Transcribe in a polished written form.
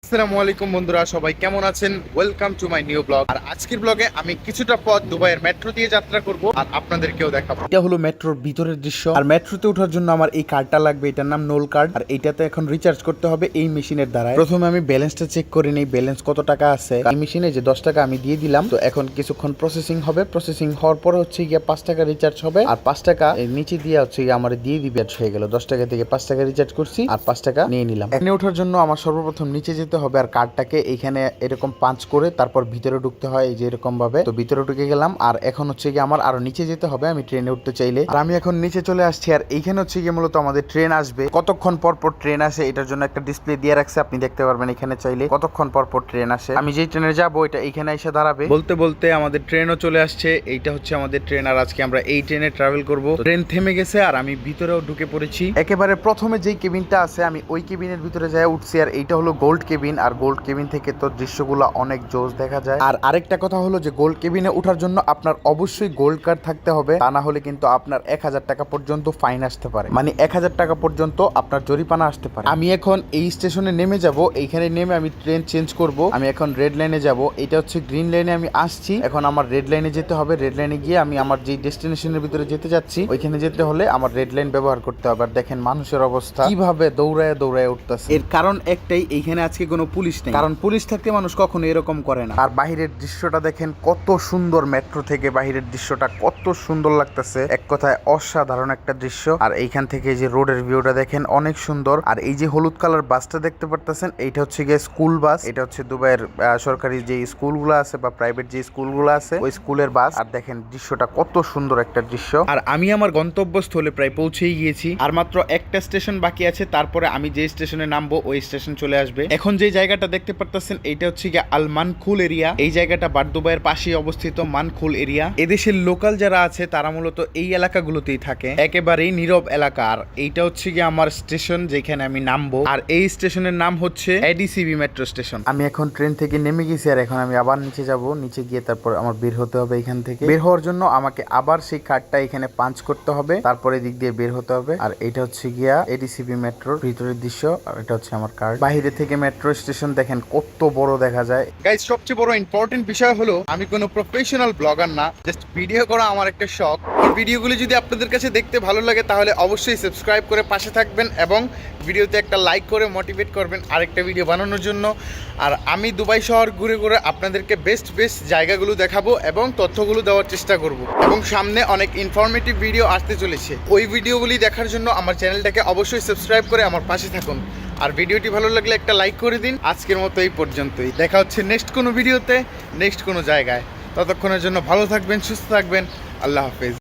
আসসালামু আলাইকুম বন্ধুরা, সবাই কেমন আছেন? Welcome to my new blog. আর আজকের ব্লগে আমি কিছুটা পথ দুবাইয়ের মেট্রো দিয়ে যাত্রা করব আর আপনাদেরকেও দেখাবো। এটা হলো মেট্রোর ভিতরের দৃশ্য। আর মেট্রোতে ওঠার জন্য আমার এই কার্ডটা লাগবে, এটার নাম নোল কার্ড। আর এইটাতে এখন রিচার্জ করতে হবে এই মেশিনের দ্বারা। প্রথমে আমি ব্যালেন্সটা চেক করে নেই, ব্যালেন্স কত টাকা আছে। এই মেশিনে যে 10 টাকা আমি দিয়ে দিলাম, তো এখন কিছুক্ষণ প্রসেসিং হবে। প্রসেসিং হওয়ার পরে হচ্ছে গিয়ে 5 টাকা রিচার্জ হবে। আর 5 টাকা নিচে দিয়ে হচ্ছে গিয়ে আমার দিয়ে দিবে, হয়ে গেল। 10 টাকা থেকে 5 টাকা রিচার্জ করছি আর 5 টাকা নিয়ে নিলাম। এখানে ওঠার জন্য আমার সর্বপ্রথম নিচে যেতে হবে আর কার্ডটাকে এইখানে এরকম পাঞ্চ করে তারপর ভিতরে ঢুকতে হয়, এই যে এরকম ভাবে। তো ভিতরে ঢুকে গেলাম। আর এখন হচ্ছে গিয়ে আমার আরো নিচে যেতে হবে আমি ট্রেনে উঠতে চাইলে। আর আমি এখন নিচে চলে আসছি। আর এইখানে হচ্ছে গিয়ে মূলত আমাদের ট্রেন আসবে, কতক্ষণ পর পর ট্রেন আসে এটার জন্য একটা ডিসপ্লে দিয়ে রাখছে, আপনি দেখতে পারবেন এখানে চাইলে কতক্ষণ পর পর ট্রেন আসে। আমি যেই ট্রেনে যাবো এটা এইখানে এসে দাঁড়াবে। বলতে বলতে আমাদের ট্রেনও চলে আসছে। এইটা হচ্ছে আমাদের ট্রেন আর আজকে আমরা এই ট্রেনে ট্রাভেল করব। ট্রেন থেমে গেছে আর আমি ভিতরেও ঢুকে পড়েছি। একেবারে প্রথমে যেই কেবিনটা আছে আমি ওই কেবিনের ভিতরে যাই উঠছি। আর এইটা হলো গোল্ড কেবিন। আর গোল্ড কেবিন থেকে তো দৃশ্যগুলো অনেক জোস দেখা যায়। আর আরেকটা কথা হলো যে গোল্ড কেবিনে ওঠার জন্য আপনার অবশ্যই গোল্ড কার্ড থাকতে হবে, তা না হলে কিন্তু আপনার 1000 টাকা পর্যন্ত ফাইন আসতে পারে, মানে 1000 টাকা পর্যন্ত আপনার জরিমানা আসতে পারে। আমি এখন এই স্টেশনে নেমে যাব, এইখানে নেমে আমি ট্রেন চেঞ্জ করব। আমি এখন রেড লাইনে যাব, এটা হচ্ছে গ্রিন লাইনে আমি আসছি। এখন আমার রেড লাইনে যেতে হবে। রেড লাইনে গিয়ে আমি আমার যে ডেস্টিনেশনের ভিতরে যেতে যাচ্ছি ওইখানে যেতে হলে আমার রেড লাইন ব্যবহার করতে হবে। আর দেখেন মানুষের অবস্থা কিভাবে দৌড়ায় দৌড়ায় উঠতেছে। এর কারণ একটাই, এইখানে আজকে কোনো পুলিশ নেই, কারণ পুলিশ থাকতে মানুষ কখনো এরকম করে না। আর বাহিরের দৃশ্যটা দেখেন কত সুন্দর, মেট্রো থেকে বাহিরের দৃশ্যটা কত সুন্দর লাগতেছে, এক কথায় অসাধারণ একটা দৃশ্য। আর এইখান থেকে যে রোডের ভিউটা দেখেন অনেক সুন্দর। আর এই যে হলুদ কালার বাসটা দেখতে পারতেছেন এইটা হচ্ছে গিয়ে স্কুল বাস। এটা হচ্ছে দুবাইয়ের সরকারি যে স্কুলগুলো আছে বা প্রাইভেট যে স্কুলগুলো আছে ওই স্কুলের বাস। আর দেখেন দৃশ্যটা কত সুন্দর একটা দৃশ্য। আর আমি আমার গন্তব্যস্থলে প্রায় পৌঁছেই গিয়েছি, আর মাত্র একটা স্টেশন বাকি আছে, তারপরে আমি যে স্টেশনে নামবো ওই স্টেশন চলে আসবে। এখন যে জায়গাটা দেখতে পারতেছেন এইটা হচ্ছে গিয়ে আল মানখুল এরিয়া। এই জায়গাটা দুবাইয়ের পাশেই অবস্থিত মানখুল এরিয়া। এদেশের লোকাল যারা আছে তারা মূলত এই এলাকাগুলোতেই থাকে, একেবারেই নীরব এলাকা। আর এইটা হচ্ছে গিয়ে আমার স্টেশন যেখানে আমি নামবো। আর এই স্টেশনের নাম হচ্ছে এডিসিবি মেট্রো স্টেশন। আমি এখন ট্রেন থেকে নেমে গেছি আর এখন আমি আবার নিচে যাব। নিচে গিয়ে তারপর আমার বের হতে হবে। এখান থেকে বের হওয়ার জন্য আমাকে আবার সেই কার্ডটা এখানে পাঞ্চ করতে হবে, তারপরে দিক দিয়ে বের হতে হবে। আর এটা হচ্ছে গিয়া এডিসিবি মেট্রোর ভিতরের দৃশ্য। আর এটা হচ্ছে আমার কার্ড। বাইরে থেকে মেট্রো স্টেশন দেখেন কত বড় দেখা যায়। গাইস, সবচেয়ে বড় ইম্পর্টেন্ট বিষয় হলো আমি কোনো প্রফেশনাল ব্লগার না, জাস্ট ভিডিও করা আমার একটা শখ। আর ভিডিওগুলি যদি আপনাদের কাছে দেখতে ভালো লাগে তাহলে অবশ্যই সাবস্ক্রাইব করে পাশে থাকবেন এবং ভিডিওতে একটা লাইক করে মোটিভেট করবেন আরেকটা ভিডিও বানানোর জন্য। আর আমি দুবাই শহর ঘুরে ঘুরে আপনাদেরকে বেস্ট জায়গাগুলো দেখাবো এবং তথ্যগুলো দেওয়ার চেষ্টা করব। এবং সামনে অনেক ইনফরমেটিভ ভিডিও আসতে চলেছে, ওই ভিডিওগুলি দেখার জন্য আমার চ্যানেলটাকে অবশ্যই সাবস্ক্রাইব করে আমার পাশে থাকুন। আর ভিডিওটি ভালো লাগলে একটা লাইক করে দিন। আজকের মতো এই পর্যন্তই, দেখা হচ্ছে নেক্সট কোনো ভিডিওতে, নেক্সট কোনো জায়গায়। ততক্ষণের জন্য ভালো থাকবেন, সুস্থ থাকবেন। আল্লাহ হাফেজ।